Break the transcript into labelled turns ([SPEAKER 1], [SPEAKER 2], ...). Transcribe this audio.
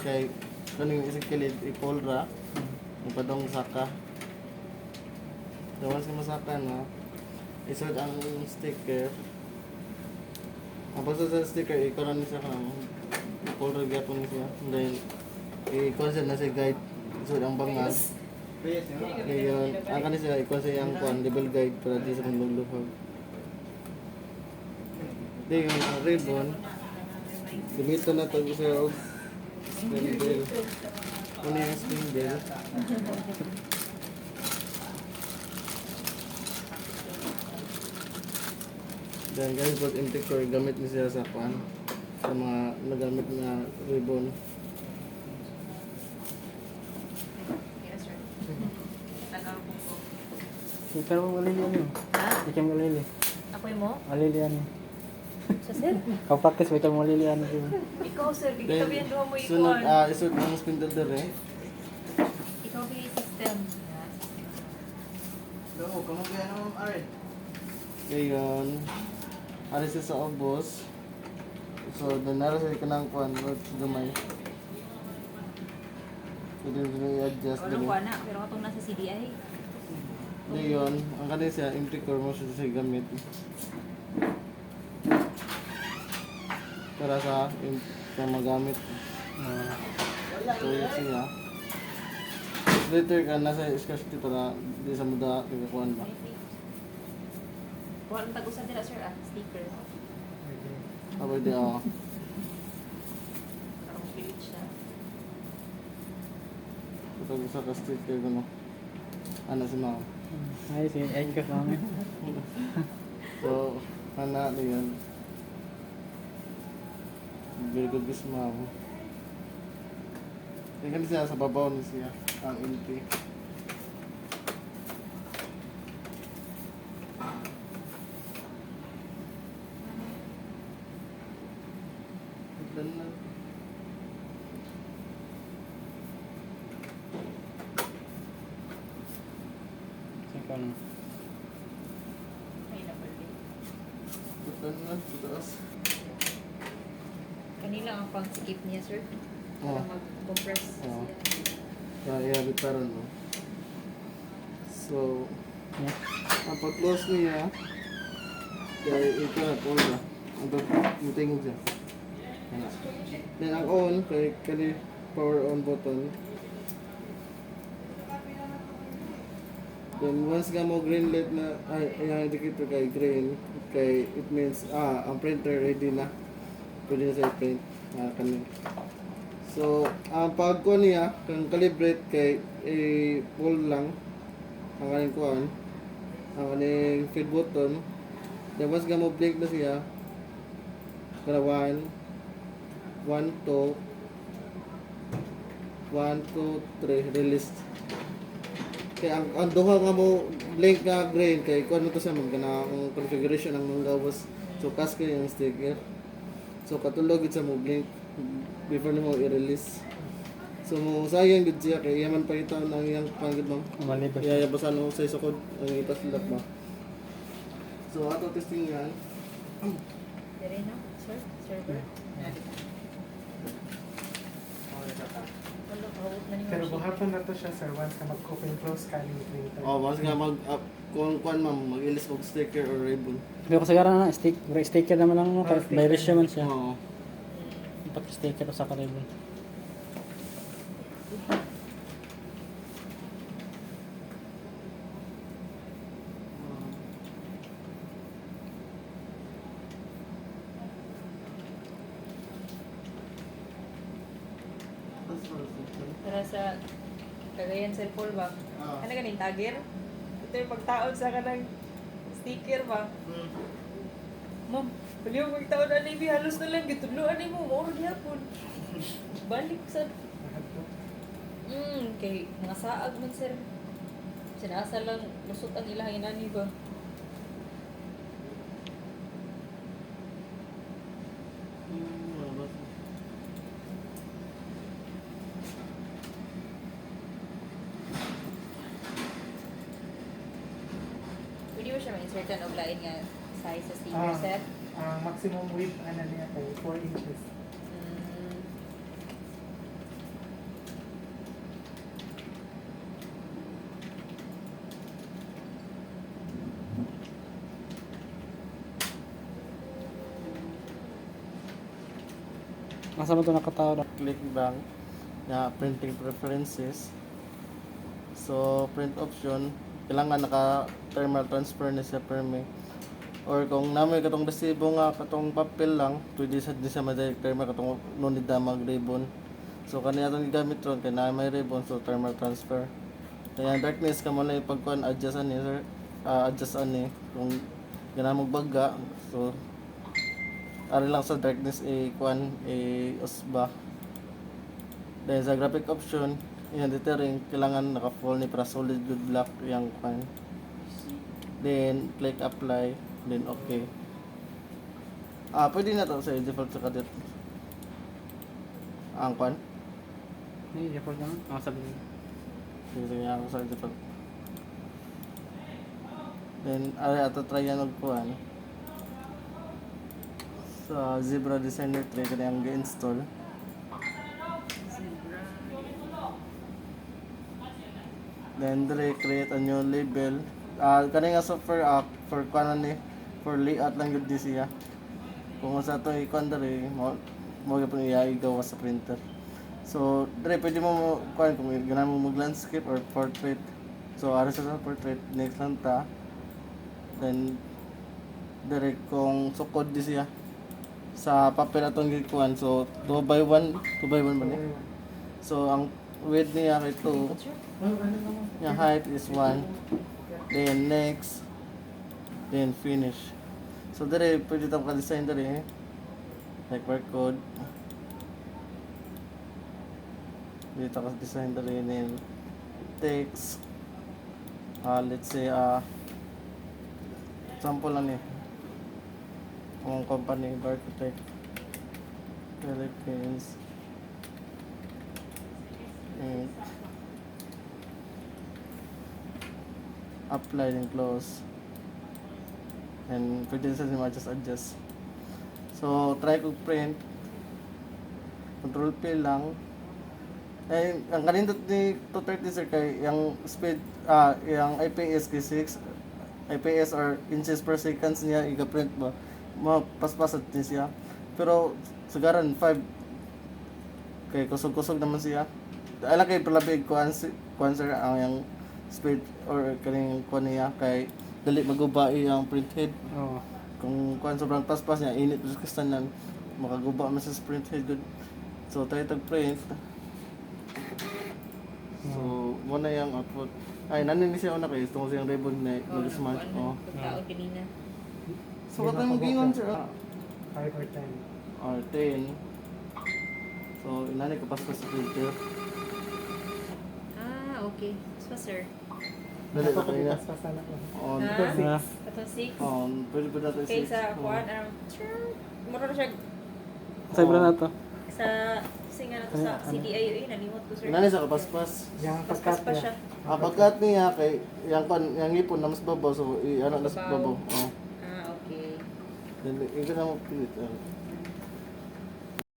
[SPEAKER 1] Kay kaning isang kilid ipolra. Ipadong saka. Dawas ka masaka no. Isod ang sticker. Ang pagsa sa sticker, ikaw lang siya kanang ipolra gyapon siya. Then i-concept na si guide. Isod ang bangas. Ngayon, ang kanin siya, ikaw siya yung label guide para di sa magluluhag. Di yung ribbon, gamitan na ito sa spindle. Ano yung spindle? Then guys, pag inticor, gamit niya siya sa pan. Sa mga nagamit na ribbon.
[SPEAKER 2] Ikaw mo malili ano?
[SPEAKER 3] Ha?
[SPEAKER 2] Ikaw mo malili.
[SPEAKER 3] Ako'y mo?
[SPEAKER 2] Malili ano?
[SPEAKER 3] Sa sir?
[SPEAKER 2] Kau practice ikaw mo malili ano?
[SPEAKER 3] Ikaw sir, di
[SPEAKER 1] Then,
[SPEAKER 3] ka biyan doon mo
[SPEAKER 1] sunod,
[SPEAKER 3] ikuan.
[SPEAKER 1] isod ang spindle dire.
[SPEAKER 3] Ikaw biyan system.
[SPEAKER 1] Oo, kamo kaya naman Aaron. Ngayon, alis siya sa obos. So, doon naras siya kanang kuan, gamay. Pwede nyo i-adjust
[SPEAKER 3] Walang
[SPEAKER 1] din.
[SPEAKER 3] kuan na, pero katong nasa CDI.
[SPEAKER 1] Ngayon, ang kanil siya, implicore mo siya gamit. Para sa magamit. So, yun siya. Later ka, nasa scarcity para di sa muda, kagakuan ba?
[SPEAKER 3] Kuha ang tagusan nila sir sticker.
[SPEAKER 1] Pwede ako.
[SPEAKER 3] Parang pilit siya.
[SPEAKER 1] Ito sa ka-sticker ko no. Ano si ma'am?
[SPEAKER 2] Ay, sige, ay ka sa amin.
[SPEAKER 1] So, hana na yan. Very good this ma'am. Tingnan siya sa babaw ni siya. Ang LP. Tignan na.
[SPEAKER 2] Ikaw na.
[SPEAKER 3] May number din.
[SPEAKER 1] Tignan na. Taas.
[SPEAKER 3] Kanila ang pang-skip niya sir.
[SPEAKER 1] Oh.
[SPEAKER 3] Para mag-compress
[SPEAKER 1] Oh.
[SPEAKER 3] siya.
[SPEAKER 1] Kaya bitaran mo. So,
[SPEAKER 2] Yeah.
[SPEAKER 1] ang pag-close niya, kaya ito na po na. Ang tingin siya. Yan. Then ang on, kaya power on button. Then once ka mo green light na, yung indicator kay green, kay it means, ang printer ready na. Pwede na sa print. Kanin. So, ang pagkuha niya, kung calibrate kay pull lang ang kaning kuhaan, ang kaning feed button. Then once ka mo blink na siya, para 1, 2, 3, release. Kaya ang duha nga mo blink nga green, kay kuha mo to siya magkana ang configuration ng mga gawas. So, cast ko yung sticker. So, katulog sa mo blink before na mo i-release. So, mo sayang gud siya kay yaman pa ito ng iyang panggid mo.
[SPEAKER 2] Mali ba?
[SPEAKER 1] Kaya basan mo sa isukod ang ipasilak ba. So, ato testing yan.
[SPEAKER 3] Dire na, sir? Server? Wala, kahawot na ni
[SPEAKER 4] Pero
[SPEAKER 3] Marcy.
[SPEAKER 4] buhaton na to siya sir once na mag-open close ka ni printer.
[SPEAKER 1] Oh, mas nga kung kuan ma'am, mag-ilis og sticker or ribbon.
[SPEAKER 2] Pero kasagaran na, sticker naman lang mo, kahit
[SPEAKER 4] sticker.
[SPEAKER 2] virus siya man siya.
[SPEAKER 1] Oo.
[SPEAKER 2] Pag-sticker sa karibon.
[SPEAKER 3] Para sa Cagayan Cell Paul ba?
[SPEAKER 1] Ah.
[SPEAKER 3] Ano ganing tagger? Ito yung pagtaon sa kanang sticker ba? Ma'am, baliw magtaon na ni halos na lang gituluan ni mo, moro gihapon. Balik sa kay mga saag man sir. Sinasa lang lusot ang ilang inani ba? Pwede mo siya ma-insertan og lain nga size sa sticker set?
[SPEAKER 4] Maximum width ano niya kay 4 inches.
[SPEAKER 2] Asa mo ito nakatao na?
[SPEAKER 1] Click bang na printing preferences. So print option kailangan naka thermal transfer na siya perme. Or kung namoy katong resibo nga katong papel lang, pwede sa di sa direct thermal katong no need na mag ribbon. So kaniya atong gigamit ron kay na may ribbon so thermal transfer. Kaya darkness ka mo lang ipagkuan adjust ani sir. Adjust ani kung gana mo baga so ari lang sa darkness kuan usba. Then sa graphic option yan dithering kailangan naka full ni para solid good black yang kuan. Then click apply, then okay. Pwede na to sa default sa kadit. Ang kuan.
[SPEAKER 2] Hindi, default naman. Sabi niya.
[SPEAKER 1] Sige nga ako sa default. Then ari ato try yan og kuan. Sa Zebra Designer 3 kani ang gi-install. Then dire create a new label. Kani nga software for kuan ni for layout lang gud di siya. Kung sa to ikuan dire mo gyapon igawa sa printer. So dire pwede mo kuan kung ganahan mo mag landscape or portrait. So ara sa portrait next lang ta. Then dire kung sukod di siya sa papel atong gikuan. So 2 by 1 ba ni? So ang width niya kay 2. Yung height is 1. Then next. Then finish. So dire pwede tayong ka-design dire. Like barcode. Pwede tayong ka-design dire then text. Let's say sample lang eh. Kung company Barcotech Philippines. And apply and close. And pwede sa nyo adjust. So try ko print. Control P lang. Eh, ang kanindot ni 230 sir kay yung speed, yung IPS kay 6 IPS or inches per seconds niya iga-print ba mapaspasad din siya. Pero sagaran 5 kay kusog-kusog naman siya. Ala kay palabig kuan sir ang yung speed or kaning kuan niya kay dali maguba ang print head.
[SPEAKER 2] Oo.
[SPEAKER 1] Kung kuan sobrang paspas niya init sa kastanan makaguba man sa print head good. So try tag print. So mo na yung output. Ay nanin ni siya una kay gusto ko siyang ribbon na mag-smart. Oh.
[SPEAKER 3] Pagkaon kanina.
[SPEAKER 1] So what time gingon sir?
[SPEAKER 4] 5 or 10.
[SPEAKER 1] Or 10. So inani ka paspas sa printer.
[SPEAKER 3] Okay. So, sir.
[SPEAKER 1] Dali na kanina.
[SPEAKER 4] Paspasan ako.
[SPEAKER 1] On.
[SPEAKER 3] Ha? Katong 6.
[SPEAKER 1] On. Pwede pa natin
[SPEAKER 3] Okay,
[SPEAKER 1] 6.
[SPEAKER 3] sa kuan, mura na siya
[SPEAKER 2] Sa ibra na to.
[SPEAKER 3] sa kasi nga na to sa CDI nalimot ko sir.
[SPEAKER 1] Inani sa kapaspas.
[SPEAKER 4] Yung
[SPEAKER 3] Paspas pa siya.
[SPEAKER 1] Pagkat niya kay yang ipon na mas babaw so ano na sa babaw. Oh.
[SPEAKER 3] Okay.
[SPEAKER 1] Then ikaw na mo pilit.